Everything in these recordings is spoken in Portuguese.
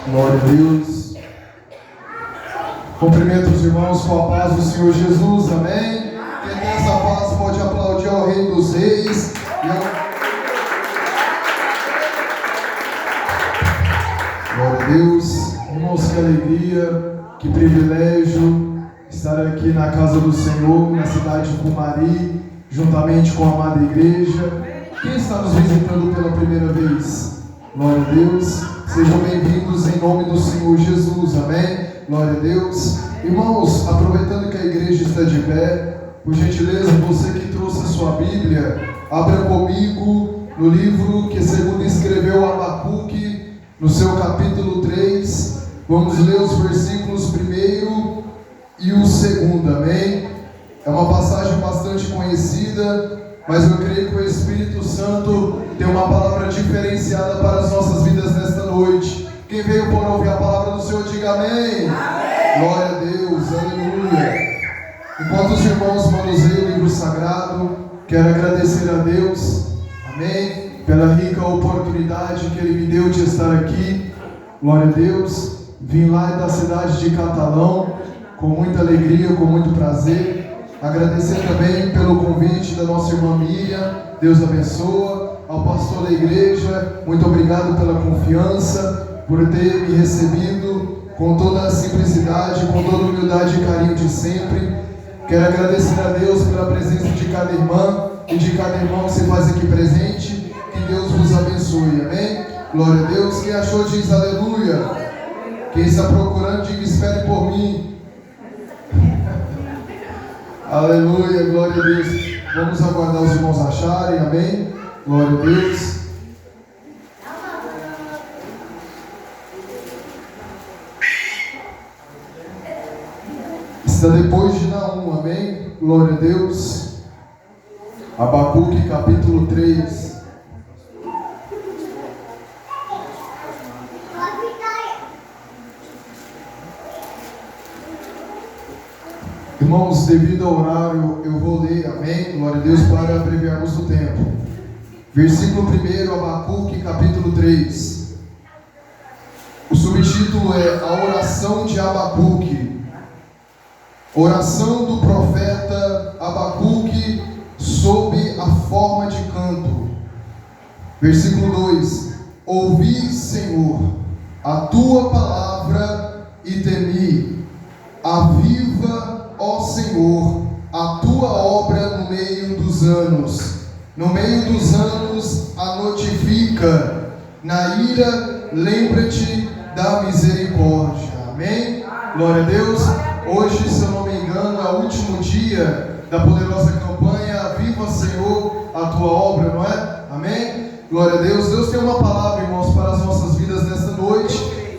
Glória a Deus. Cumprimento os irmãos com a paz do Senhor Jesus, amém? Quem tem essa paz pode aplaudir ao Rei dos Reis. Glória a Deus. Irmãos, que alegria, que privilégio estar aqui na casa do Senhor, na cidade de Cumari, juntamente com a amada igreja. Quem está nos visitando pela primeira vez? Glória a Deus. Sejam bem-vindos em nome do Senhor Jesus, amém? Glória a Deus. Irmãos, aproveitando que a igreja está de pé, por gentileza, você que trouxe a sua Bíblia, abra comigo no livro que segundo escreveu Abacuque, no seu capítulo 3, vamos ler os versículos 1 e o 2, amém? É uma passagem bastante conhecida, mas eu creio que o Espírito Santo tem uma palavra diferenciada para as nossas vidas nesta noite. Quem veio por ouvir a palavra do Senhor, diga amém. Amém. Glória a Deus, aleluia. Enquanto os irmãos manuseiam o livro sagrado, quero agradecer a Deus, amém, pela rica oportunidade que Ele me deu de estar aqui. Glória a Deus. Vim lá da cidade de Catalão, com muita alegria, com muito prazer. Agradecer também pelo convite da nossa irmã Miriam, Deus abençoa. Ao pastor da igreja, muito obrigado pela confiança, por ter me recebido com toda a simplicidade, com toda a humildade e carinho de sempre. Quero agradecer a Deus pela presença de cada irmã e de cada irmão que se faz aqui presente. Que Deus vos abençoe, amém? Glória a Deus. Quem achou diz aleluia. Quem está procurando, diga espere por mim. Aleluia, glória a Deus. Vamos aguardar os irmãos acharem, amém? Glória a Deus. Está depois de Naum, amém? Glória a Deus. Abacuque capítulo 3. Irmãos, devido ao horário, eu vou ler, amém? Glória a Deus, para abreviarmos o tempo. Versículo 1, Abacuque, capítulo 3. O subtítulo é A Oração de Abacuque. Oração do profeta Abacuque sob a forma de canto. Versículo 2. Ouvi, Senhor, a tua palavra e temi. Aviva, ó Senhor, a tua obra no meio dos anos. No meio dos anos a notifica. Na ira, lembra-te da misericórdia. Amém? Glória a Deus. Hoje, se eu não me engano, é o último dia da poderosa campanha Aviva, Senhor, a tua obra, não é? Amém? Glória a Deus. Deus tem uma palavra, irmãos, para as nossas vidas nesta noite.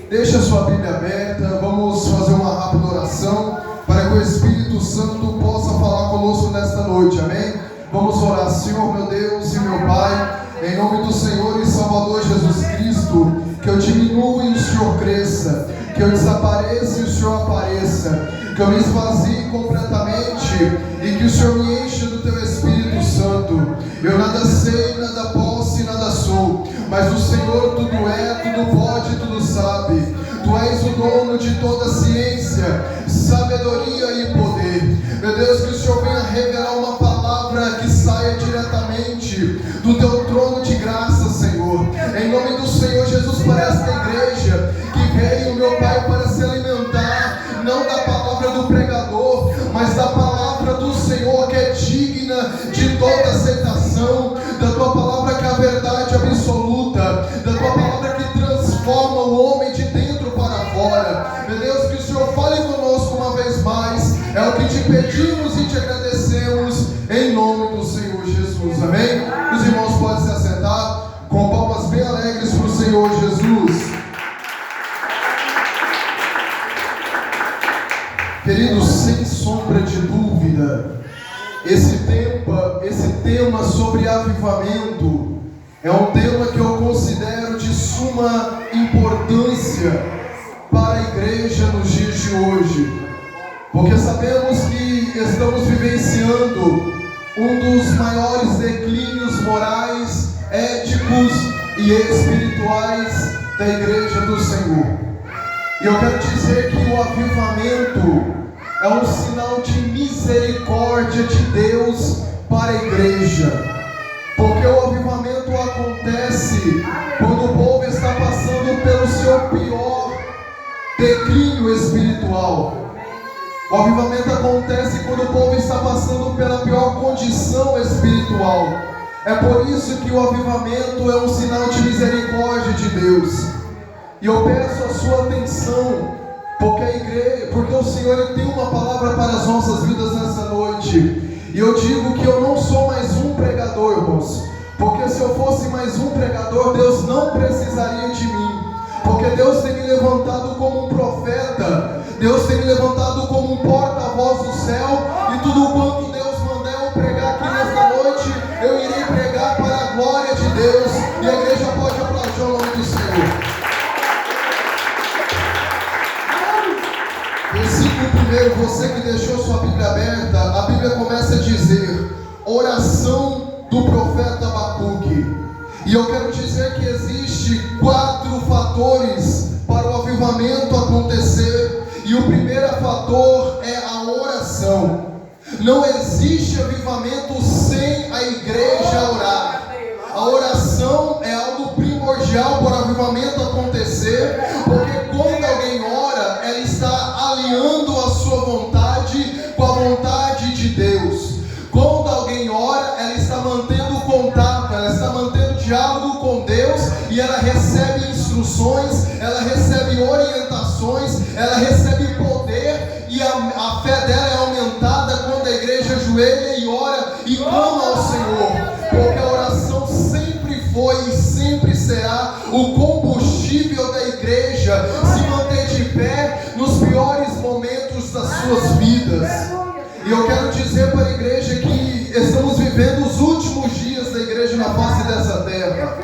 Deixa a sua Bíblia aberta. Vamos fazer uma rápida oração para que o Espírito Santo possa falar conosco nesta noite, amém? Vamos orar. Senhor, meu Deus e meu Pai, em nome do Senhor e Salvador Jesus Cristo, que eu diminua e o Senhor cresça, que eu desapareça e o Senhor apareça, que eu me esvazie completamente e que o Senhor me encha do Teu Espírito Santo. Eu nada sei, nada posso e nada sou, mas o Senhor tudo é, tudo pode, tudo sabe. Tu és o dono de toda a ciência, sabedoria e poder. Meu Deus, que o Senhor venha revelar uma palavra que saia diretamente do Teu trono de graça, Senhor. Em nome do Senhor Jesus, para esta igreja que veio, meu Pai, para se alimentar, não da palavra do pregador, mas da palavra do Senhor, que é digna de toda aceitação, da Tua palavra que é a verdade absoluta, da Tua palavra que transforma o homem de dentro para fora. Meu Deus, que o Senhor fale conosco uma vez mais, é o que te pedimos e te agradecemos, em nome do Senhor Jesus, amém? Os irmãos podem se assentar, com palmas bem alegres para o Senhor Jesus. Queridos, sem sombra de dúvida, esse tema sobre avivamento é um tema que eu considero de suma importância para a igreja nos dias de hoje, porque sabemos que estamos vivenciando um dos maiores declínios morais, éticos e espirituais da igreja do Senhor. E eu quero dizer que o avivamento é um sinal de misericórdia de Deus para a igreja. Porque o avivamento acontece quando o povo está passando pelo seu pior declínio espiritual. O avivamento acontece quando o povo está passando pela pior condição espiritual. É por isso que o avivamento é um sinal de misericórdia de Deus. E eu peço a sua atenção, porque a igreja, porque o Senhor ele tem uma palavra para as nossas vidas nessa noite. E eu digo que eu não sou mais um pregador, irmãos. Porque se eu fosse mais um pregador, Deus não precisaria de mim. Porque Deus tem me levantado como um profeta. Deus tem me levantado como um porta-voz do céu. E tudo quanto Deus mandar eu pregar aqui nesta noite, eu irei pregar para a glória de Deus. E a igreja pode aplaudir o nome do Senhor. Versículo 1, você que deixou sua Bíblia aberta, a Bíblia começa a dizer: oração do profeta Abacuque. E eu quero dizer que existe 4 fatores para o avivamento acontecer. E o primeiro fator é a oração. Não existe avivamento sem a igreja orar. A oração é algo primordial para o avivamento acontecer, porque quando alguém ora, ela está alinhando a sua vontade com a vontade de Deus. Quando alguém ora, ela está mantendo contato, ela está mantendo diálogo com Deus, e ela recebe instruções, ela recebe orientações, ela recebe poder, e a fé dela é aumentada quando a igreja ajoelha e ora e clama ao Senhor, porque a oração sempre foi e sempre será o combustível da igreja se manter de pé nos piores momentos das suas vidas. E eu quero dizer para a igreja que estamos vivendo os últimos dias da igreja na face dessa terra.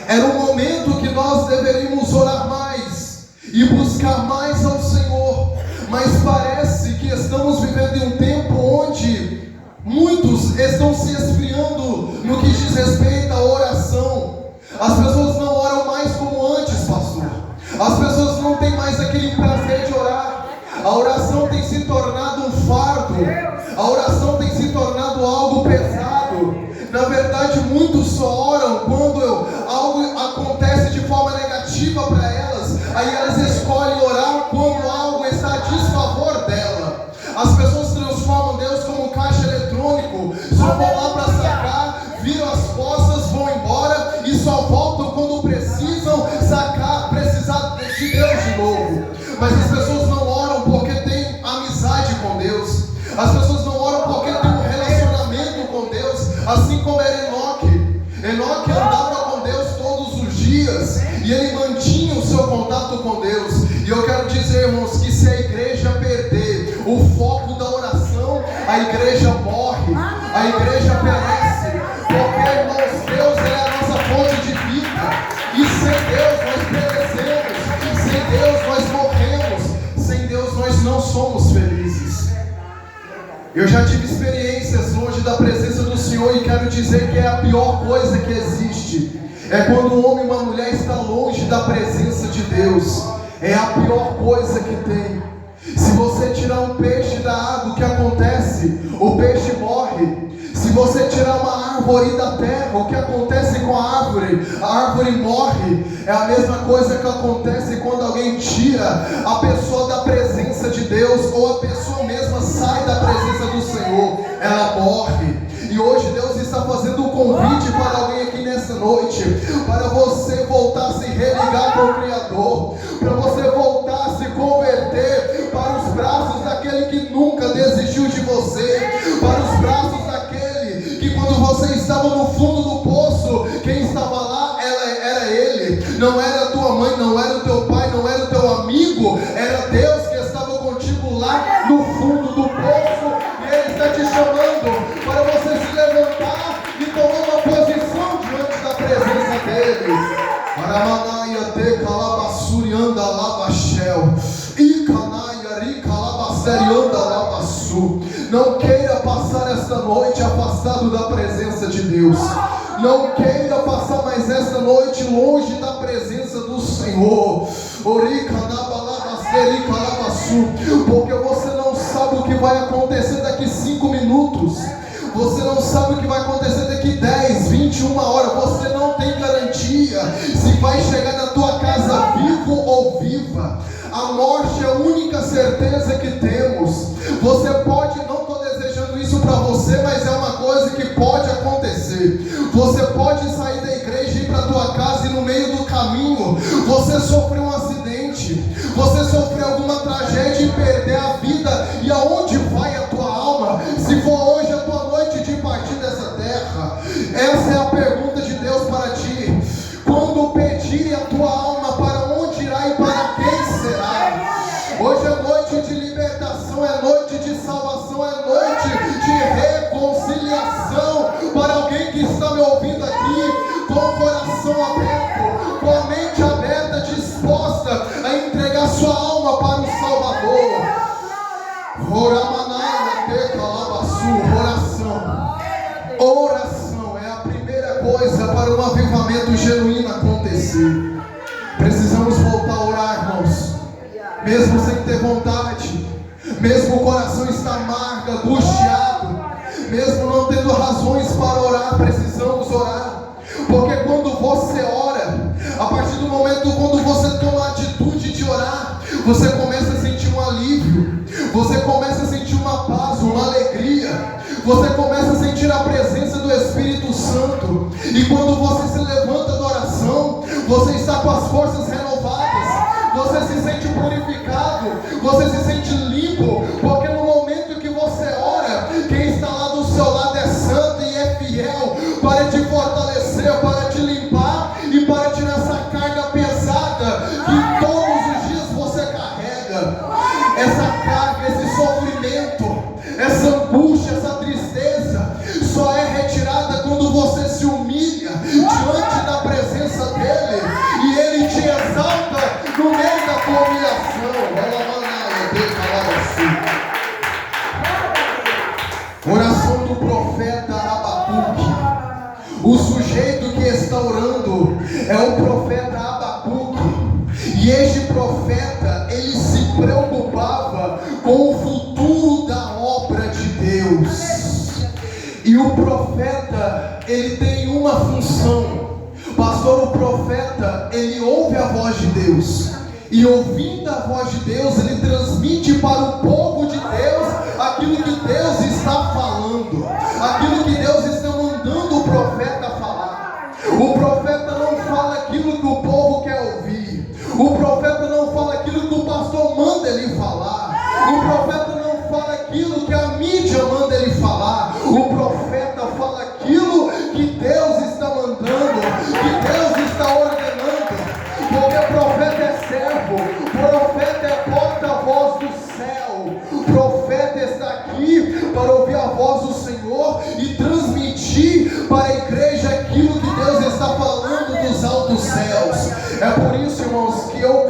Era um momento que nós deveríamos orar mais e buscar mais ao Senhor. Mas parece que estamos vivendo em um tempo onde muitos estão se esfriando no que diz respeito à oração. As pessoas não oram mais como antes, pastor. As pessoas não têm mais aquele prazer de orar. A oração tem se tornado um fardo. A oração tem se tornado algo pesado. Na verdade, muitos só oram quando algo acontece de forma negativa para elas. Aí elas escolhem orar quando algo está a desfavor dela. As pessoas transformam Deus como um caixa eletrônico. Só vão lá para sacar, viram as costas, vão embora e só voltam quando precisam sacar, precisar de Deus de novo. Mas as pessoas não oram porque têm amizade com Deus. As pessoas não oram porque têm um relacionamento com Deus, assim como era Enoque. Enoque andava com Deus todos os dias e ele mantinha o seu contato com Deus. E eu quero dizer, irmãos, que se a igreja perder o foco da oração, a igreja morre, a igreja perece. Porque, irmãos, Deus é a nossa fonte de vida. E sem Deus nós perecemos, sem Deus nós morremos, sem Deus nós não somos felizes. Eu já tive experiências longe da presença do Senhor e quero dizer que é a pior coisa que existe. É quando um homem e uma mulher estão longe da presença de Deus. É a pior coisa que tem. Se você tirar um peixe da água, o que acontece? O peixe morre. Se você tirar uma árvore da terra, o que acontece com a árvore? A árvore morre. É a mesma coisa que acontece quando alguém tira a pessoa da presença de Deus, ou a pessoa mesma sai da presença do Senhor, ela morre. E hoje Deus está fazendo um convite para alguém aqui nessa noite, para você voltar a se religar com o Criador, para você voltar a se converter para os braços daquele que nunca desistiu de você, para os braços daquele que quando você estava no fundo do poço, quem estava lá era Ele. Não era a tua mãe, não era o teu pai, não era o teu amigo, era Deus que estava contigo lá no fundo do poço, e Ele está te chamando para você se levantar e tomar uma posição diante da presença dEle. Aramanaia te calabassurianda labachel, Icanaia ricalabasserianda labassu. Não queira passar esta noite afastado da presença de Deus. Não queira passar mais esta noite longe da presença do Senhor. Oricanabalabas porque você não sabe o que vai acontecer daqui 5 minutos. Você não sabe o que vai acontecer daqui 10, 21 horas. Você não tem garantia se vai chegar na tua casa vivo ou viva. A morte é a única certeza que temos. Você pode, não estou desejando isso para você, mas é uma coisa que pode acontecer. Você pode sair da igreja e ir para a tua casa e no meio do caminho você sofreu um acidente, você sofreu alguma tragédia e perder a vida. E aonde vai a tua alma? Se for hoje a tua noite de partir dessa terra, essa é a pergunta de Deus para ti. Quando pedirem a tua alma, para onde irá e para quem será? Hoje é noite de libertação, é noite de salvação, é noite de reconciliação. Para alguém que está me ouvindo aqui, com o coração aberto, com a mente aberta, disposta a entregar sua alma para o Salvador. Oração é a primeira coisa para um avivamento genuíno acontecer. Precisamos voltar a orar, irmãos, mesmo sem ter vontade, mesmo o coração está amargo, angustiado, mesmo não tendo razões para orar. Precisamos orar, porque quando você ora, a partir do momento quando você toma a atitude de orar, você começa a sentir um alívio, você começa a sentir uma paz, uma alegria, você começa a sentir a presença do Espírito Santo. E quando você se levanta da oração, você está com as forças renovadas, você se sente purificado, você se sente limpo, porque no momento que você ora, quem está lá do seu lado é santo e é fiel para te fortalecer, para te limpar e para tirar essa carga pesada que todos os dias você carrega. Essa carga, esse sofrimento, essa angústia, essa tristeza só é retirada quando você se humilha diante da presença dele e ele te exalta no meio da tua humilhação. Oração do profeta Abacuque. O sujeito que está orando é o profeta Abacuque. E este profeta, ele se preocupava com o futuro da obra de Deus. E o profeta, ele tem uma função. Pastor, o profeta, ele ouve a voz de Deus. E ouvindo a voz de Deus, ele transmite para o povo de Deus aquilo que Deus está falando, aquilo que Deus está mandando o profeta falar. O profeta não fala aquilo que o povo quer ouvir. O profeta não fala aquilo que o pastor manda ele falar. O profeta não fala aquilo que a mídia manda ele falar. O profeta fala aquilo que Deus está mandando, que Deus está ordenando. Porque profeta é servo, profeta é porta-voz do céu. O profeta está aqui para ouvir a voz do Senhor e transmitir para a igreja aquilo que Deus está falando dos altos céus. É por isso, irmãos, que eu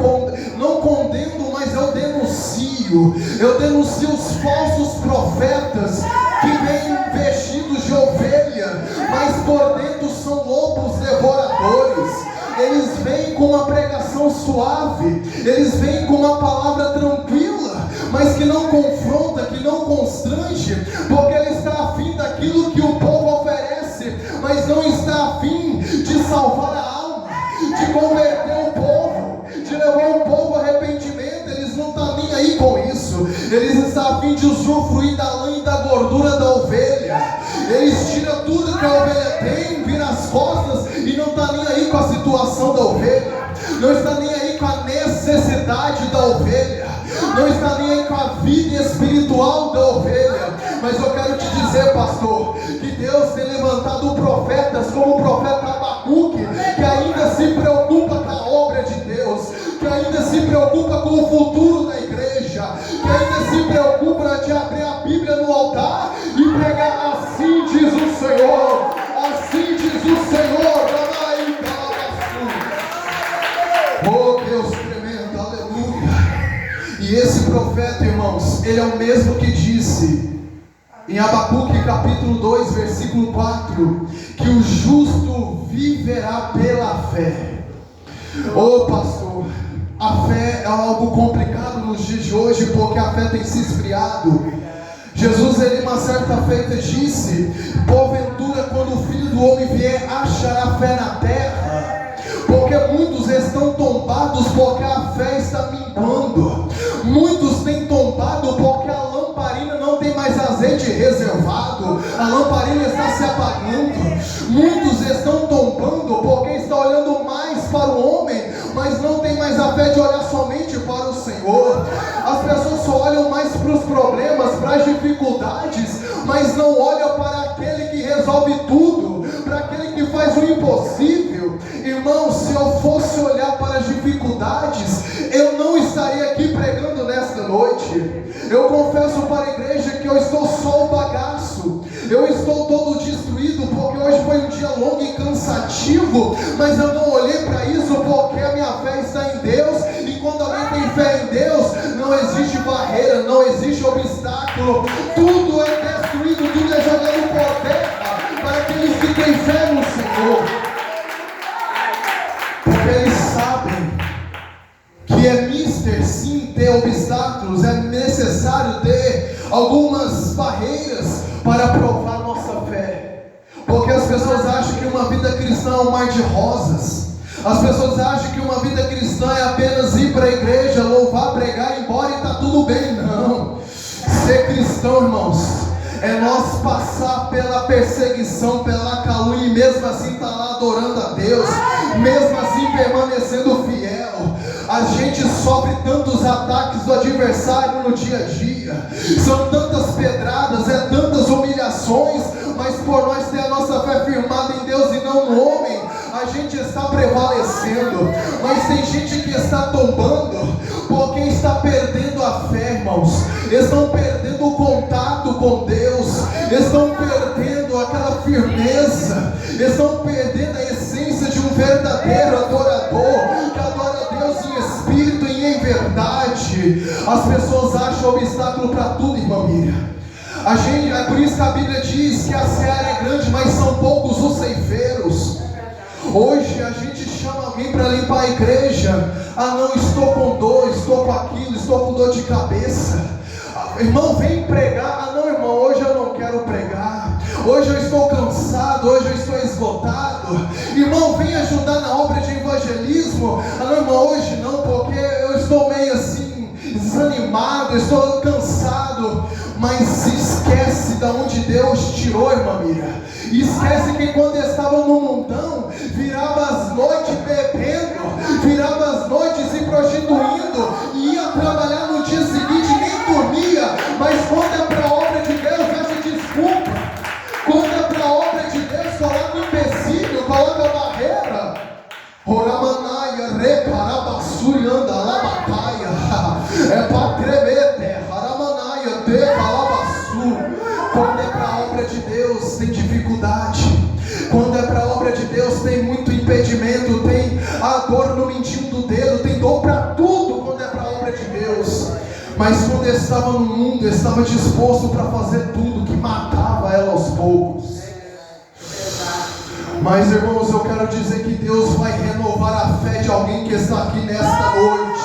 não condeno, mas eu denuncio. Eu denuncio os falsos profetas que vêm vestidos de ovelha, mas por dentro são lobos devoradores. Eles vêm com uma pregação suave, eles vêm com uma palavra tranquila, mas que não confronta, que não constrange, porque ele está afim daquilo que o povo oferece, mas não está afim de salvar a alma, de converter o povo, de levar o povo ao arrependimento. Eles não estão nem aí com isso. Eles estão a fim de usufruir da lã e da gordura da ovelha. Eles tiram tudo que a ovelha tem, viram as costas e não está nem aí com a situação da ovelha, não está nem aí com a necessidade da ovelha, não está nem aí com a vida espiritual da ovelha. Mas eu quero te dizer, pastor, que Deus tem levantado profetas como o profeta Abacuque, que ainda se preocupa com a obra de Deus, que ainda se preocupa com o futuro da igreja, que ainda se preocupa de abrir a Bíblia no altar e pregar: assim diz o Senhor, assim diz o Senhor. Oh Deus tremendo, aleluia. E esse profeta, irmãos, ele é o mesmo que disse em Abacuque capítulo 2, versículo 4, que o justo viverá pela fé. Oh pastor, a fé é algo complicado nos dias de hoje, porque a fé tem se esfriado. Jesus, ele uma certa feita disse: porventura, quando o Filho do Homem vier, achará fé na terra? Porque muitos estão tombados porque a fé está minguando. Muitos têm tombado porque a lamparina não tem mais azeite reservado, a lamparina está se apagando. Muitos estão tombando porque estão olhando mais para o homem, mas não tem mais a fé de olhar somente para o Senhor. As pessoas só olham mais para os problemas, para as dificuldades, mas não olham para aquele que resolve tudo, para aquele que faz o impossível. Irmão, se eu fosse olhar para as dificuldades, eu não estaria aqui pregando nesta noite. Eu confesso para a igreja que eu estou só o bagaço, eu estou todo destruído, porque hoje foi um dia longo e cansativo, mas eu não olhei para isso porque a minha fé está em Deus, e quando alguém tem fé em Deus, não existe barreira, não existe obstáculo, tudo é destruído, tudo é jogado por terra, para aqueles que têm fé no Senhor, porque eles sabem que é mister sim ter obstáculos, é necessário ter algumas barreiras para provar nossa fé, porque as pessoas acham que uma vida cristã é um mar de rosas. As pessoas acham que uma vida cristã é apenas ir para a igreja, louvar, pregar, ir embora e está tudo bem. Não. Ser cristão, irmãos, é nós passar pela perseguição, pela calúnia, e mesmo assim estar lá adorando a Deus, mesmo assim permanecendo fiel. A gente sofre tantos ataques do adversário no dia a dia, são tantas pedradas, tantas humilhações, mas por nós ter a nossa fé firmada em Deus e não no homem, a gente está prevalecendo. Mas tem gente que está tombando porque está perdendo a fé, irmãos. Estão perdendo o contato com Deus, estão perdendo aquela firmeza, estão perdendo a essência de um verdadeiro adorador, que adora a Deus em espírito e em verdade. As pessoas acham obstáculo para tudo, irmã Miriam. É por isso que a Bíblia diz que a seara é grande, mas são poucos os ceifeiros. Hoje a gente chama alguém para limpar a igreja. Ah não, estou com dor, estou com aquilo, estou com dor de cabeça. Irmão, vem pregar. Ah não, irmão, hoje eu não quero pregar. Hoje eu estou cansado, hoje eu estou esgotado. Irmão, vem ajudar na obra de evangelismo. Ah não, irmão, hoje não, porque eu estou meio assim, desanimado, estou cansado. Mas se esquece de onde Deus tirou, irmã Miriam. Esquece que quando estava no mundão, virava as noites bebendo, virava as noites se prostituindo, e ia trabalhar no dia seguinte e nem dormia. Mas quando é para a obra de Deus, acha desculpa. Quando é para a obra de Deus, coloca um empecilho, coloca barreira. Oramanaia, recarabassurianda, labataia. É para tremer, terra. Aramanaia, decalabassu. Quando é para a obra de Deus, tem dificuldade. Quando é para a obra de Deus, tem muito impedimento. Tem a dor no mindinho do dedo. Tem dor para tudo quando é para a obra de Deus. Mas quando estava no mundo, estava disposto para fazer tudo que matava ela aos poucos. Mas irmãos, eu quero dizer que Deus vai renovar a fé de alguém que está aqui nesta noite.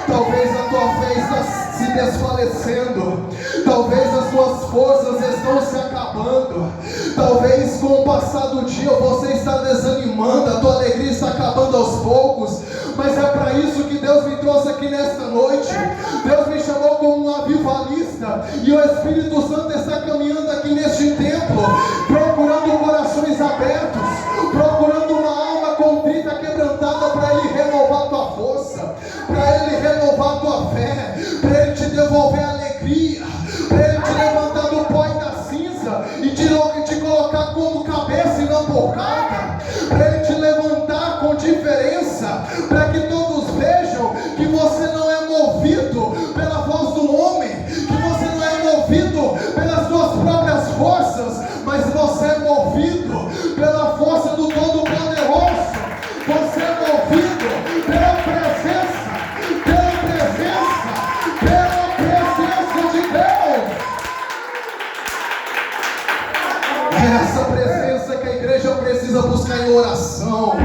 Talvez a tua fé está se desfalecendo, talvez as tuas forças estão se acabando, talvez com o passar do dia você está desanimando, a tua alegria está acabando aos poucos. Mas é para isso que Deus me trouxe aqui nesta noite. Deus me chamou como um avivalista, e o Espírito Santo está caminhando aqui neste templo, procurando corações abertos, procurando uma alma contrita, quebrantada, para Ele renovar a tua força, para Ele renovar a tua fé, para Ele te devolver a alegria, para Ele te levantar do pó e da cinza e te colocar como cabeça e não porcada, para Ele te levantar com diferença, para que todos vejam que você não é movido pela voz do homem, que você não é movido pelas suas próprias forças, mas você é movido pela força do Todo-Poderoso. Você é movido pela presença de Deus. É essa presença que a igreja precisa buscar em oração.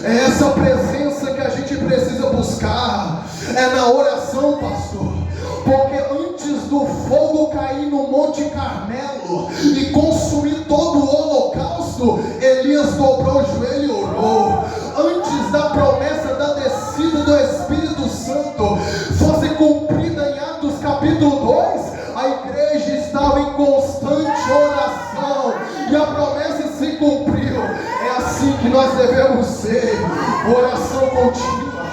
É essa presença que a gente precisa buscar. É na oração oração, pastor, porque antes do fogo cair no Monte Carmelo e consumir todo o holocausto, Elias dobrou o joelho e orou. Antes da promessa da descida do Espírito Santo fosse cumprida em Atos capítulo 2, a igreja estava em constante oração e a promessa se cumpriu. É assim que nós devemos ser: oração contínua,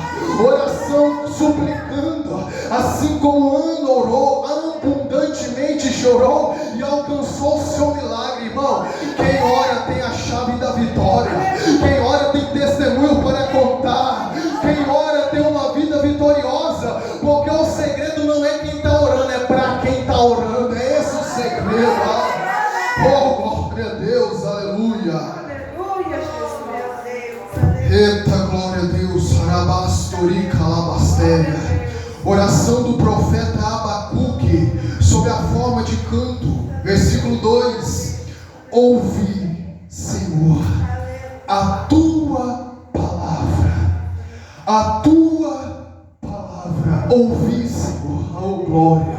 oração suplicando, assim como Ana orou, abundantemente chorou e alcançou o seu milagre. Irmão, quem ora tem a chave da vitória, quem ora tem testemunho para contar, quem ora tem uma vida vitoriosa, porque o segredo não é quem está orando, é para quem está orando. É esse o segredo. Oh, glória a Deus, aleluia. Aleluia, Jesus, meu Deus. Eita, glória a Deus. Arabastori calabastéria. Oração do profeta Abacuque, sob a forma de canto. Versículo 2: ouvi, Senhor, a tua palavra. A tua palavra. Ouvi, Senhor. Oh, glória.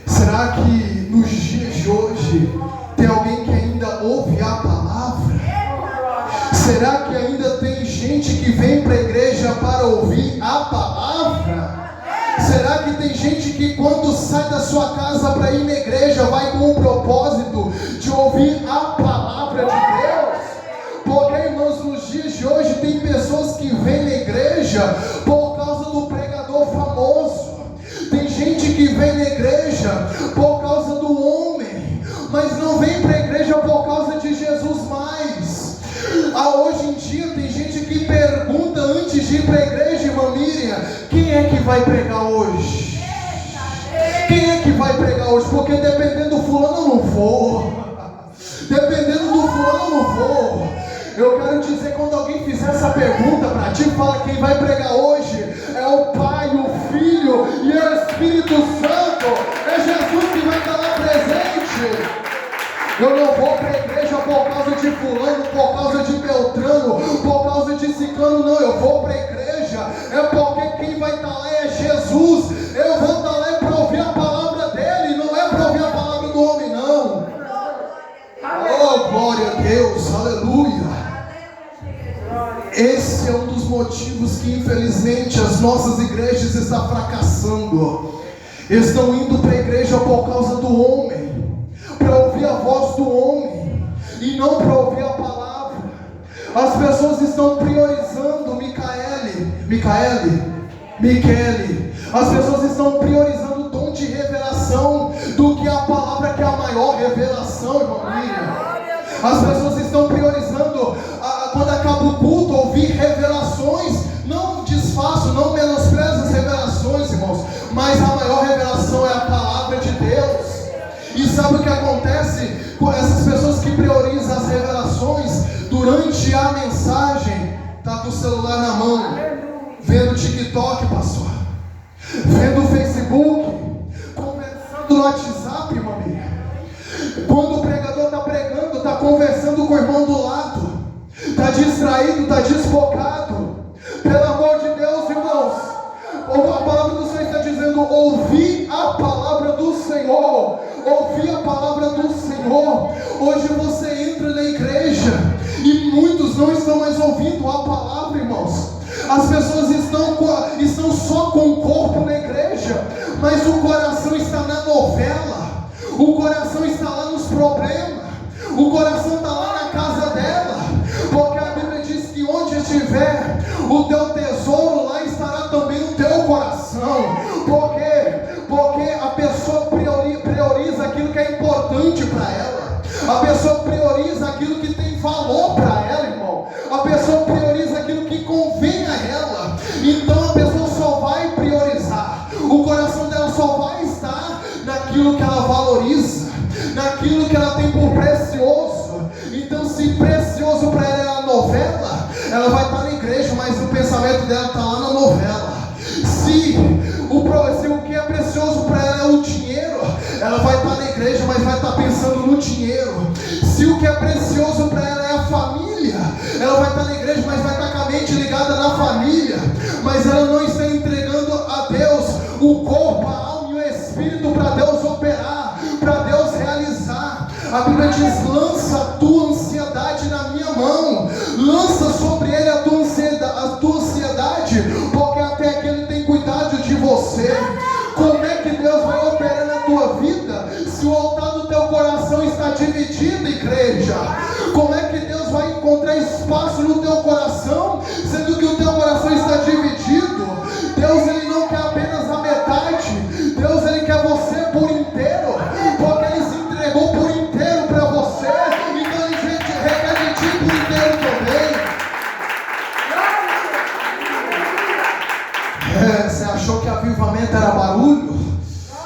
Será que nos dias de hoje tem alguém que ainda ouve a palavra? Será que ainda tem gente que vem para a igreja para ouvir a palavra? Será que tem gente que quando sai da sua casa para ir na igreja vai com o propósito de ouvir a palavra de Deus? Porque, irmãos, nos dias de hoje tem pessoas que vêm na igreja por causa do pregador famoso. Tem gente que vem na igreja por causa do homem, mas não vem para a igreja por causa de Jesus mais. Hoje em dia tem gente que pergunta antes de ir para a igreja, irmã Miriam, quem é que vai pregar hoje? Quem é que vai pregar hoje? Porque dependendo do fulano eu não vou. Dependendo do fulano eu não vou. Eu quero dizer, quando alguém fizer essa pergunta para ti, fala: quem vai pregar hoje é o Pai, o Filho e o Espírito Santo. É Jesus que vai estar lá presente. Eu não vou para a igreja por causa de fulano, por causa de Beltrano, por causa de ciclano, não. Eu vou para a igreja é porque quem vai estar lá é Jesus. Eu vou estar lá para ouvir a palavra dele, não é para ouvir a palavra do homem, não. Oh, glória a Deus, aleluia. Esse é um dos motivos que infelizmente as nossas igrejas estão fracassando. Estão indo para a igreja por causa do homem, para ouvir a voz do homem e não para ouvir a palavra. As pessoas estão priorizando Miquele. As pessoas estão priorizando o dom de revelação do que a palavra, que é a maior revelação, irmão Miriam. As pessoas estão priorizando, quando acaba o culto, ouvir revelações. Não desfaço, não menosprezo as revelações, irmãos, mas a maior revelação é a palavra de Deus. E sabe o que acontece com essas pessoas que priorizam as revelações? Durante a mensagem, está com o celular na mão, vendo TikTok, pastor, vendo o Facebook, conversando no WhatsApp, irmã Miriam. Quando o pregador está pregando, está conversando com o irmão do lado, está distraído, está desfocado. Pelo amor de Deus, irmãos, a palavra do Senhor está dizendo: ouvir a palavra do Senhor. Ouvir a palavra do Senhor. Hoje você entra na igreja e muitos não estão mais ouvindo a palavra, irmãos. As pessoas estão só com o corpo na igreja, mas o coração está na novela, o coração está lá nos problemas, o coração está lá na casa dela, porque a Bíblia diz que onde estiver o teu tesouro, lá estará também o teu coração. Por quê? Porque a pessoa prioriza aquilo que é importante para ela, a pessoa prioriza aquilo que tem valor para ela, irmão. A pessoa prioriza aquilo que convém a ela. Então a pessoa só vai priorizar, o coração dela só vai estar naquilo que ela valoriza, naquilo que ela tem por precioso. Então, se precioso para ela é a novela, ela vai estar na igreja, mas o pensamento dela está lá na novela. Se o que é precioso para ela é o dinheiro, ela vai estar na igreja, mas vai estar pensando no dinheiro. Se o que é precioso para ela é a família, ela vai estar na igreja, mas vai estar com a mente ligada na família, mas ela não está entregando a Deus A Bíblia diz: lança a tua ansiedade na minha mão. Lança sobre ele a tua ansiedade, porque até que ele tem cuidado de você. Como é que Deus vai operar na tua vida se o altar do teu coração está dividido, igreja? Como é que Deus vai encontrar espaço no teu coração, sendo que o teu coração está dividido? Deus, ele não quer apenas a metade. Deus, ele quer você por inteiro, porque ele se entregou por inteiro para você. Então ele requer de ti por inteiro também. Você achou que avivamento era barulho?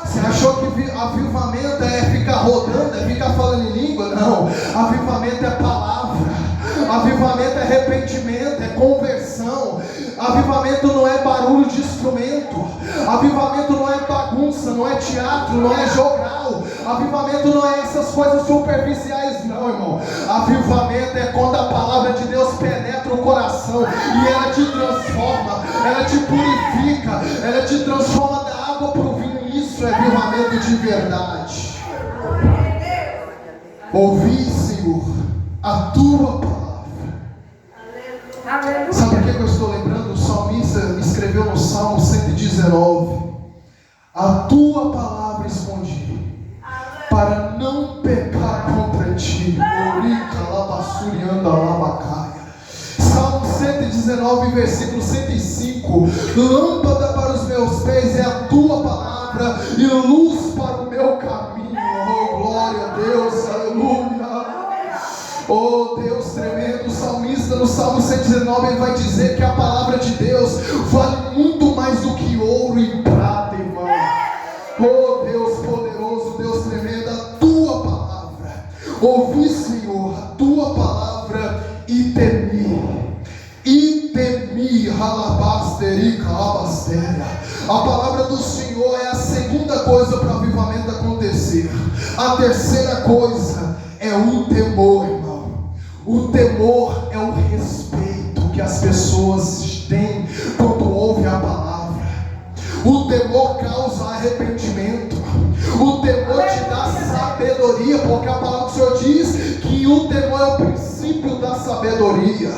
Você achou que avivamento é ficar rodando, é ficar falando em língua? Não, avivamento é palavra, avivamento é arrependimento, é conversão. Avivamento não é barulho de instrumento, avivamento não é bagunça, não é teatro, não é jogral. Avivamento não é essas coisas superficiais, não, irmão. Avivamento é quando a palavra de Deus penetra o coração e ela te transforma, ela te purifica, ela te transforma da água para o vinho. Isso é avivamento de verdade. Ouvi, Senhor, a tua palavra. Sabe por que eu estou lembrando? O salmista escreveu no Salmo 119: a tua palavra escondi, para não pecar contra ti. Salmo 119, versículo 105: lâmpada para os meus pés é a tua palavra e luz para o meu caminho. Oh, glória a Deus, aleluia. Oh, Deus tremendo. O salmista no Salmo 119, ele vai dizer que a palavra de Deus vale muito mais do que ouro e prata, irmão. Oh, Deus poderoso, Deus tremendo, a tua palavra. Ouvi, Senhor, a tua palavra e temi. E temi, halabasterica, abastéria. A palavra do Senhor é a segunda coisa para o avivamento acontecer. A terceira coisa é o temor, irmão. O temor é o respeito que as pessoas têm quando ouvem a palavra. O temor causa arrependimento. O temor te dá sabedoria, porque a palavra do Senhor diz que o temor é o princípio da sabedoria.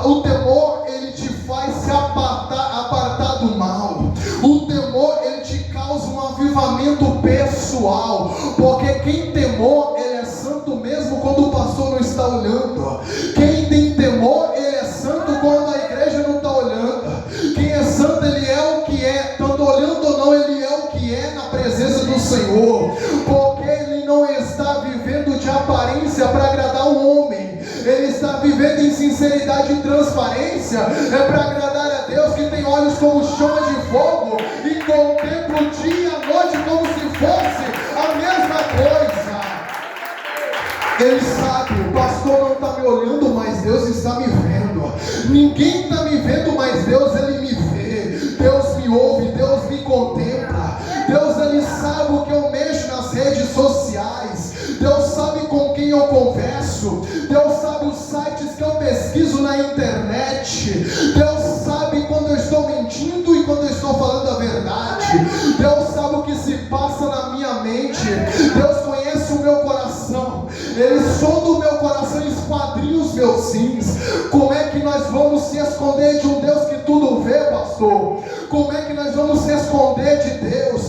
O temor, ele te faz se apartar do mal. O temor, ele te causa um avivamento pessoal, porque quem temor, ele é santo mesmo quando o pastor não está olhando. Quem tem temor, ele é santo quando a igreja não está olhando. Quem é santo, ele é o que é, tanto olhando ou não, ele é o que é na presença do Senhor, porque ele não está vivendo de aparência para agradar o homem. Ele está vivendo em sinceridade e transparência, é para agradar a Deus, que tem olhos como chama de fogo e contempla o dia e a noite como se fosse a mesma coisa. Ele sabe, o pastor não está me olhando, mas Deus está me vendo. Ninguém está me vendo, mas Deus, ele me vê. Deus me ouve, Deus me contempla. Deus, ele sabe o que eu mexo nas redes sociais. Deus sabe com quem eu converso. Deus sabe os sites que eu pesquiso na internet. Deus sabe quando eu estou mentindo e quando eu estou falando a verdade. Deus sabe o que se passa na minha mente. Deus conhece o meu coração. Ele sonda o meu coração e esquadrinha os meus sims. Como é que nós vamos se esconder de um Deus que tudo vê, pastor? Como é que nós vamos se esconder de Deus?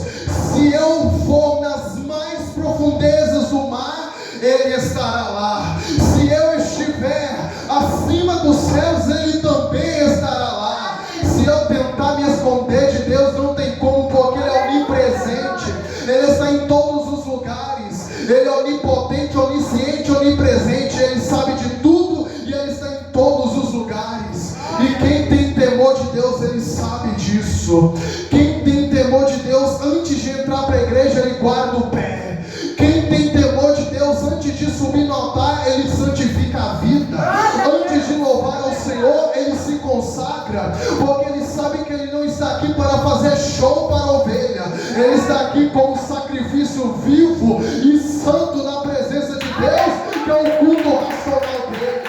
Se eu for nas mais profundezas do mar, Ele estará lá. Se eu estiver acima dos céus, Ele também estará lá. Se eu tentar me esconder de Deus, não tem como, porque Ele é onipresente. Ele está em todos os lugares. Ele é onipotente, onisciente, onipresente. Ele sabe de tudo e Ele está em todos os lugares. E quem tem temor de Deus, ele sabe disso. Quem tem temor de Deus, antes de entrar para a igreja, ele guarda o pé. Quem tem temor de Deus, antes de subir no altar, ele santifica a vida. Antes de louvar ao Senhor, ele se consagra, porque ele sabe que ele não está aqui para fazer show para a ovelha. Ele está aqui como sacrifício vivo e santo na presença de Deus, que é o culto racional dele.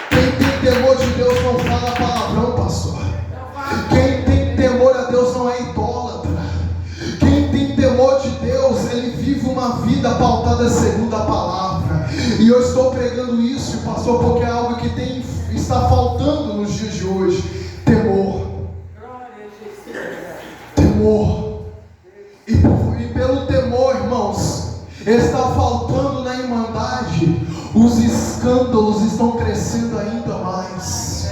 Quem tem temor de Deus não fala palavrão, pastor. Quem tem temor a Deus não é idólatra. Quem tem temor de Deus dizendo isso, pastor, porque é algo que está faltando nos dias de hoje. Temor. Temor. E pelo temor, irmãos, está faltando na irmandade. Os escândalos estão crescendo ainda mais.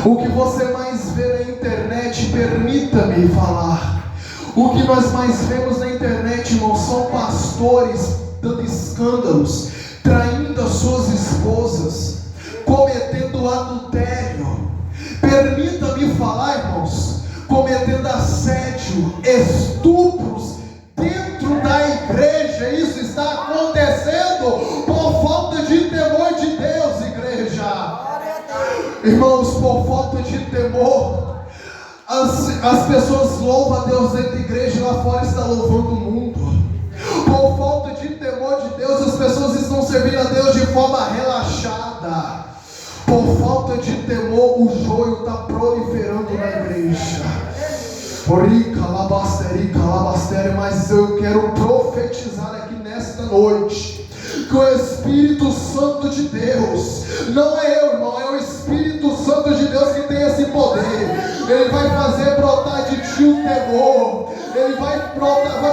O que você mais vê na internet, permita-me falar, o que nós mais vemos na internet, irmãos, são pastores dando escândalos, traindo as suas esposas, cometendo adultério. Permita-me falar, irmãos, cometendo assédio, estupros dentro da igreja. Isso está acontecendo por falta de temor de Deus, igreja. Irmãos, por falta de temor, as pessoas louvam a Deus dentro da igreja e lá fora está louvando o mundo. Por falta de temor de Deus, as pessoas estão servindo a Deus de forma relaxada. Por falta de temor, o joio está proliferando na igreja. Mas eu quero profetizar aqui nesta noite que o Espírito Santo de Deus, não é eu, irmão, é o Espírito Santo de Deus que tem esse poder. Ele vai fazer brotar de ti o temor. Ele vai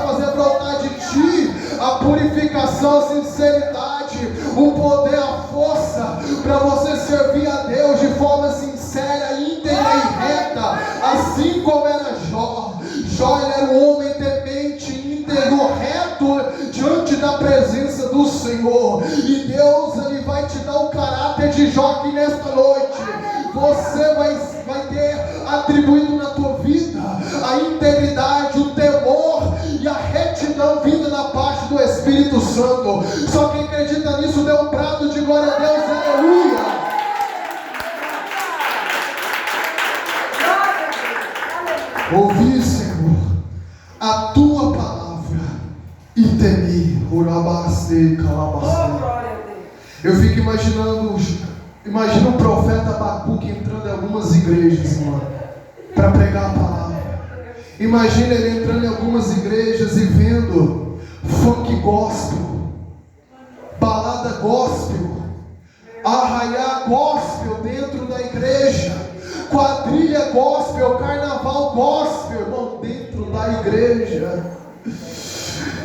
fazer brotar de ti a purificação, a sinceridade, o poder, a força para você servir a Deus de forma sincera, íntegra e reta, assim como era Jó. Jó, ele era um homem temente, íntegro, reto diante da presença do Senhor. E Deus, ele vai te dar o caráter de Jó aqui nesta noite. Você vai ter atribuído na tua vida a integridade, o temor e a retidão vinda da parte do Espírito Santo. Só quem acredita nisso dê um brado de glória a Deus, aleluia. Ouvi, Senhor, a tua palavra e temi. Eu fico imaginando, imagina o profeta Abacuque entrando em algumas igrejas, mano, para pregar a palavra. Imagina ele entrando em algumas igrejas e vendo funk gospel, balada gospel, arraiá gospel dentro da igreja, quadrilha gospel, carnaval gospel, irmão, dentro da igreja.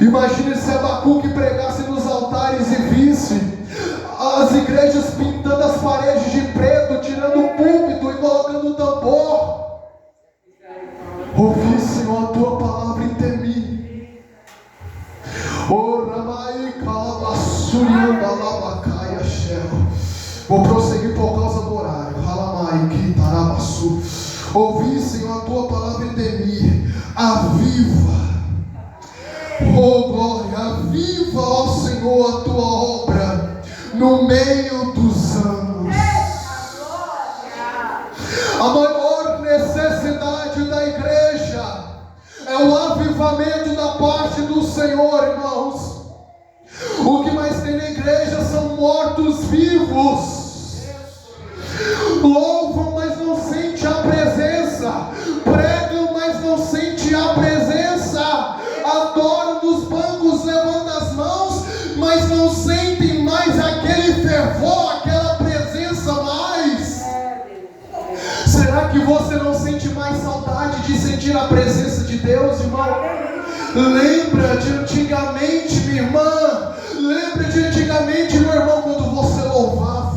Imagine se Abacuque pregasse nos altares e visse as igrejas pintando as paredes de preto, tirando o púlpito e colocando o tambor. Ouvi, Senhor, a tua palavra e temi. Vou prosseguir por causa do horário. Ouvi, Senhor, a tua palavra e temi. Aviva, oh glória, aviva, ó Senhor, a tua obra no meio dos anos. A maior necessidade da igreja é o avivamento da parte do Senhor, irmãos. O que mais tem na igreja são mortos-vivos. Louvam, mas não sente a presença. Pregam, mas não sente a presença. Adoram nos bancos, levantam as mãos, mas não sentem mais aquele fervor, aquela presença mais. Será que você não sente mais saudade de sentir a presença de Deus, irmão? Lembra de antigamente, minha irmã. Lembra de antigamente, meu irmão, quando você louvava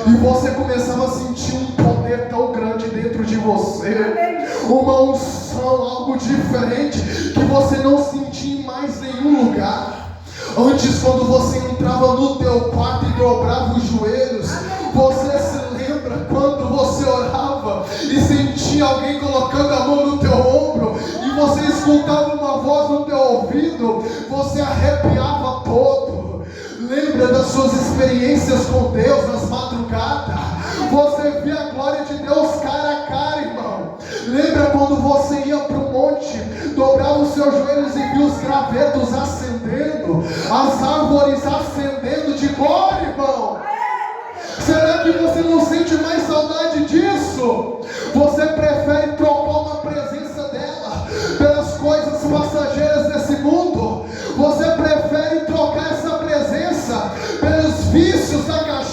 e você começava a sentir um poder tão grande dentro de você, uma unção, algo diferente que você não sentia em mais nenhum lugar. Antes, quando você entrava no teu quarto e dobrava os joelhos, você se lembra quando você orava e sentia alguém colocando a mão no teu ombro e você escutava uma voz no teu ouvido, você arrepiava todo. Lembra das suas experiências com Deus nas madrugadas? Você via a glória de Deus cara a cara, irmão. Lembra quando você ia para o monte, dobrava os seus joelhos e via os gravetos acendendo, as árvores acendendo de glória, irmão? Será que você não sente mais saudade disso? Você prefere trocar uma presença dela pelas coisas passageiras desse mundo? Você prefere trocar essa presença pelos vícios da cachaça?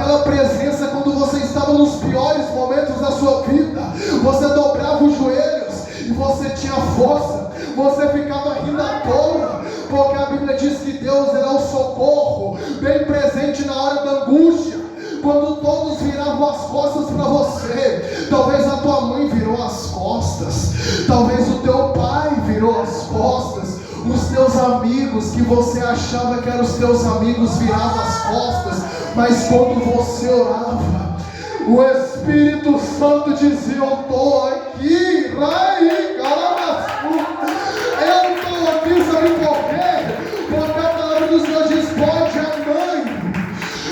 Aquela presença quando você estava nos piores momentos da sua vida, você dobrava os joelhos e você tinha força, você ficava rindo à toa, porque a Bíblia diz que Deus é o socorro, bem presente na hora da angústia. Quando todos viravam as costas para você, talvez a tua mãe virou as costas, talvez o teu pai virou as costas, os teus amigos que você achava que eram os teus amigos viravam as costas, mas quando você orava, o Espírito Santo dizia: eu estou aqui, eu estou aqui, sabe por quê? Porque a palavra do Senhor diz: pode a mãe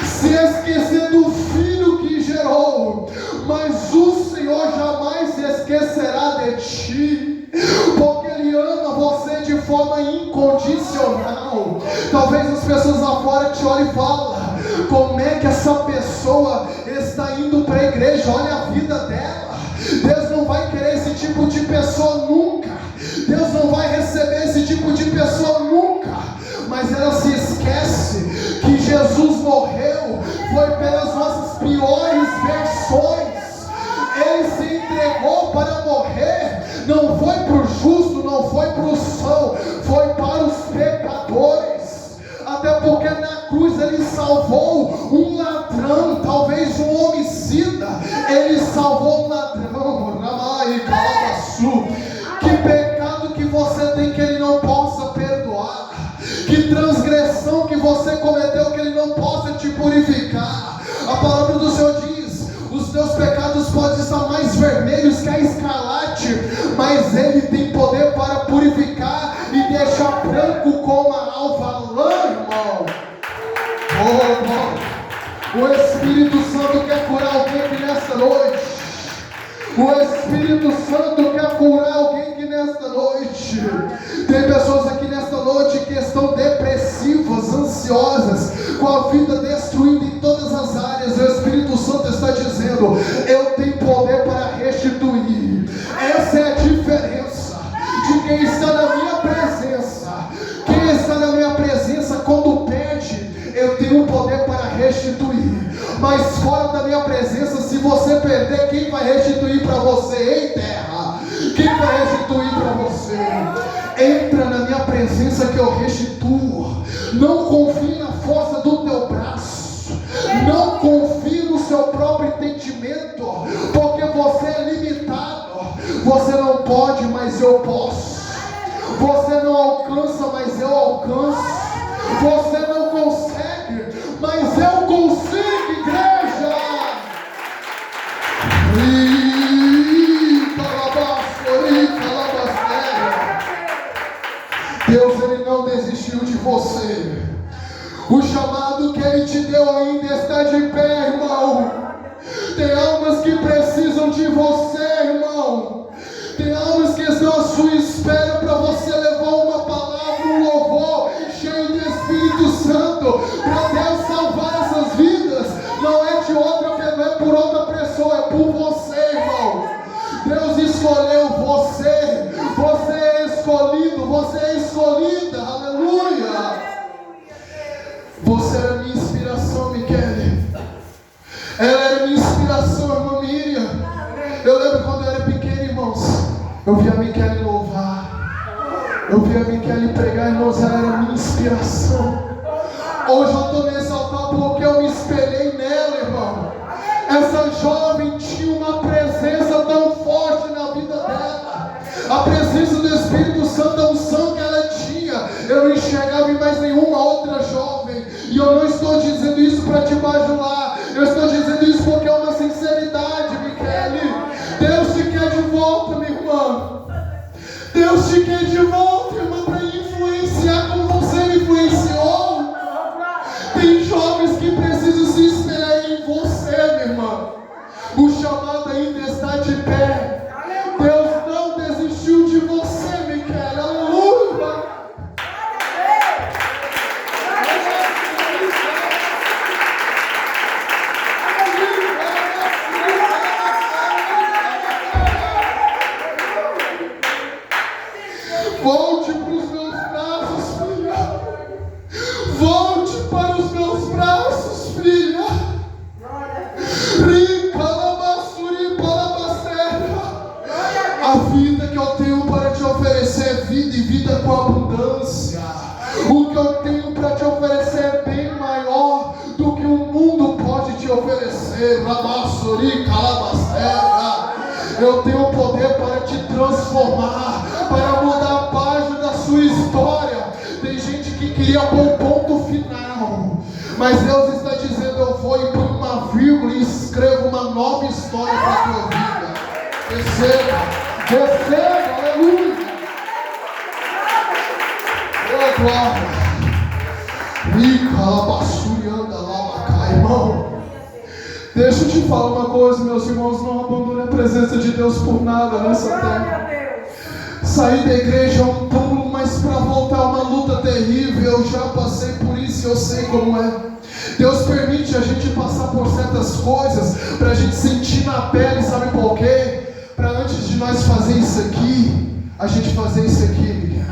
se esquecer do filho que gerou, mas o Senhor jamais se esquecerá de ti, porque Ele ama você de forma incondicional. Talvez as pessoas lá fora te olhem e falem: como é que essa pessoa está indo para a igreja? Olha a vida dela. Deus não vai querer esse tipo de pessoa nunca. Deus não vai receber esse tipo de pessoa nunca. Mas ela se esquece que Jesus morreu, foi pelas nossas piores versões. Ele se entregou para morrer, não foi para o justo, não foi para o são, foi para os pecadores. Até porque na cruz Ele salvou um ladrão, talvez um homicida. Ele salvou um ladrão. Ramai, Calabaçu. Que pecado que você tem que Ele não possa perdoar? Que transgressão que você cometeu que Ele não possa te purificar? A palavra do Senhor diz: os teus pecados podem estar mais vermelhos que a escarlate, mas Ele tem poder para purificar e deixar branco como a alva lã, irmão. Oh, irmão. O Espírito Santo quer curar alguém aqui nesta noite. O Espírito Santo quer curar alguém aqui nesta noite. Tem pessoas aqui nesta noite que estão depressivas, ansiosas, com a vida destruída em todas as áreas. O Espírito Santo está dizendo: eu tenho poder para restituir. Essa é a diferença de quem está na minha presença. Quem está na minha presença, quando perde, eu tenho o poder para restituir. Mas fora da minha presença, se você perder, quem vai restituir para você, hein, terra? Quem vai restituir para você? Entra na minha presença que eu restituo. Não confie na força do teu braço, não confie no seu próprio entendimento, porque você é limitado. Você não pode, mas eu posso. Você não alcança, mas eu alcanço. Você não consegue, mas eu consigo, igreja. Deus, Ele não desistiu de você. O chamado que Ele te deu ainda está de pé, irmão. Tem almas que precisam de você, irmão. Tem almas que estão à sua espera para você levar uma palavra, um louvor cheio do Espírito Santo, para Deus salvar essas vidas. Não é de outra, não é por outra pessoa, é por você, irmão. Deus escolheu você. Você é escolhido, você é escolhida. Aleluia. Você era minha inspiração, Michele. Ela era minha inspiração, irmã Miriam. Eu lembro quando eu era pequeno, irmãos, eu via a Michele louvar, eu via a Michele pregar, irmãos, ela era minha inspiração. Hoje eu estou nesse altar porque eu me espelhei nela, irmão. Essa jovem tinha uma presença tão forte na vida dela. A presença do Espírito Santo, a unção que ela tinha, eu não enxergava em mais nenhuma outra jovem. E eu não estou dizendo isso para te bajular, eu estou dizendo isso porque é uma sinceridade, Michele. Deus te quer de volta, minha irmã. Deus te quer de volta, irmã, para influenciar como você me influenciou. Tem jovens que precisam se espelhar em você, minha irmã. O chamado ainda está de pé. Deus não desistiu de você, Michele. Aleluia. Aleluia. abundância. O que eu tenho para te oferecer é bem maior do que o mundo pode te oferecer. Ramassuri calabastera. Eu tenho o poder para te transformar, para mudar a página da sua história. Tem gente que queria pôr o ponto final, mas Deus está dizendo: eu vou e ponho uma vírgula e escrevo uma nova história para a tua vida. Receba, receba, aleluia. Oh, glória. Irmão, deixa eu te falar uma coisa, meus irmãos, não abandone a presença de Deus por nada nessa terra. Sair da igreja é um pulo, mas para voltar é uma luta terrível. Eu já passei por isso e eu sei como é. Deus permite a gente passar por certas coisas para a gente sentir na pele, sabe por quê? Para antes de nós fazer isso aqui, a gente fazer isso aqui, Miguel.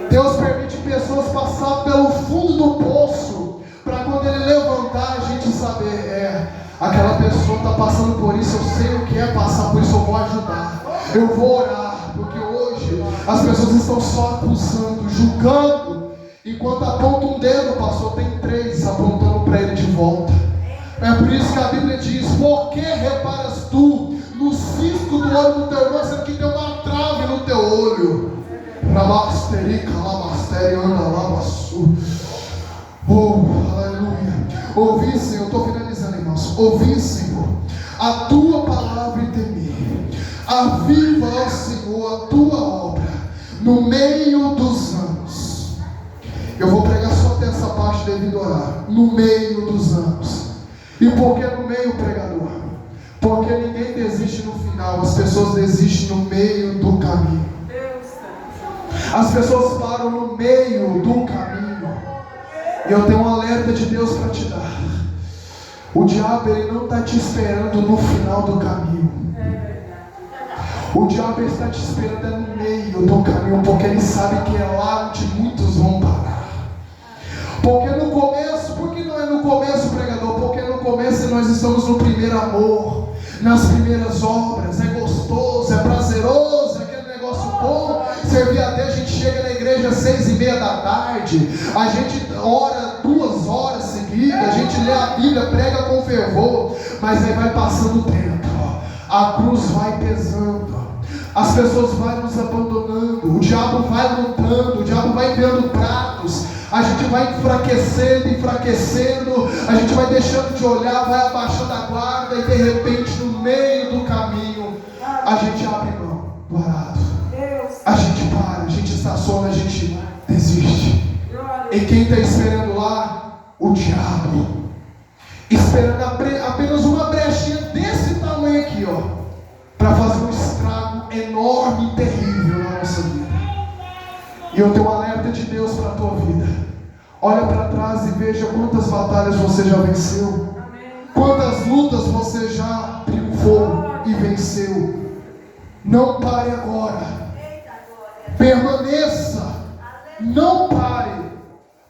Deus permite pessoas passar pelo fundo do poço, para quando Ele levantar, a gente saber, aquela pessoa está passando por isso, eu sei o que é passar por isso, eu vou ajudar, eu vou orar, porque hoje as pessoas estão só acusando, julgando, enquanto aponta um dedo, pastor, tem 3 apontando para ele de volta. É por isso que a Bíblia diz: por que reparas tu no cisco do olho do teu irmão, sendo que tem uma trave no teu olho? Oh, aleluia. Ouvi, Senhor, estou finalizando, irmãos. Ouvi, Senhor, a tua palavra e temi. Aviva, ó Senhor, a tua obra no meio dos anos. Eu vou pregar só até essa parte devido a orar. No meio dos anos. E por que no meio, pregador? Porque ninguém desiste no final, as pessoas desistem no meio do caminho. As pessoas param no meio do caminho. E eu tenho um alerta de Deus para te dar. O diabo, ele não está te esperando no final do caminho. O diabo está te esperando no meio do caminho, porque ele sabe que é lá onde muitos vão parar. Porque no começo, por que não é no começo, pregador? Porque no começo nós estamos no primeiro amor, nas primeiras obras. É gostoso, é prazeroso, é aquele negócio bom. Servir a Deus, a gente chega na igreja às 6:30 da tarde, a gente ora 2 horas seguidas, a gente lê a Bíblia, prega com fervor, mas aí vai passando o tempo, a cruz vai pesando, as pessoas vão nos abandonando, o diabo vai lutando, o diabo vai enviando pratos, a gente vai enfraquecendo, a gente vai deixando de olhar, vai abaixando a guarda e de repente no meio do caminho a gente abre mão do arado, a gente para, a gente estaciona, a gente desiste. E quem está esperando lá? O diabo, esperando apenas uma brechinha desse tamanho aqui, para fazer um estrago enorme e terrível na nossa vida. E eu tenho um alerta de Deus para a tua vida. Olha para trás e veja quantas batalhas você já venceu, quantas lutas você já triunfou e venceu. Não pare agora, permaneça, não pare,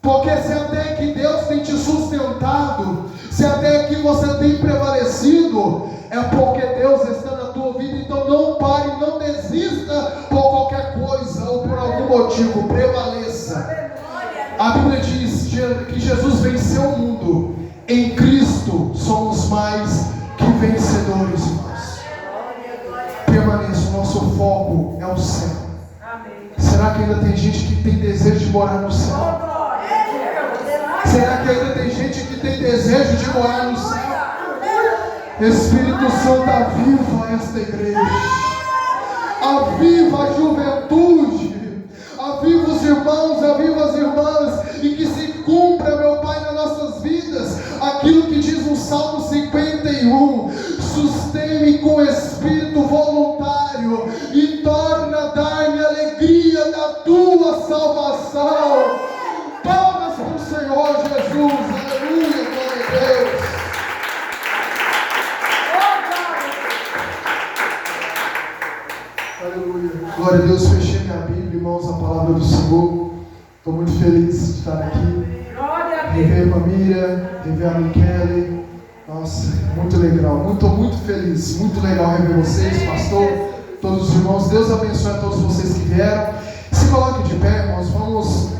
porque se até que Deus tem te sustentado, se até que você tem prevalecido, é porque Deus está na tua vida. Então não pare, não desista por qualquer coisa ou por algum motivo, prevaleça. A Bíblia diz que Jesus venceu o mundo, em Cristo somos mais que vencedores, irmãos. Permaneça, o nosso foco é o céu. Será que ainda tem gente que tem desejo de morar no céu? Será que ainda tem gente que tem desejo de morar no céu? Espírito Santo, aviva esta igreja, aviva a juventude, aviva os irmãos, aviva as irmãs, e que se cumpra, meu Pai, nas nossas vidas, aquilo que diz no Salmo 51, sustém-me com espírito voluntário, e torna a dar-me alegria da tua salvação. Palmas para o Senhor Jesus, aleluia, glória a Deus. Aleluia, glória a Deus. Fechei minha Bíblia, irmãos, a palavra do Senhor. Estou muito feliz de estar aqui. Rever a irmã Miriam, rever a Michele. Nossa, muito legal, muito feliz, muito legal rever vocês, pastor, todos os irmãos. Deus abençoe a todos vocês que vieram. Se coloque de pé, nós vamos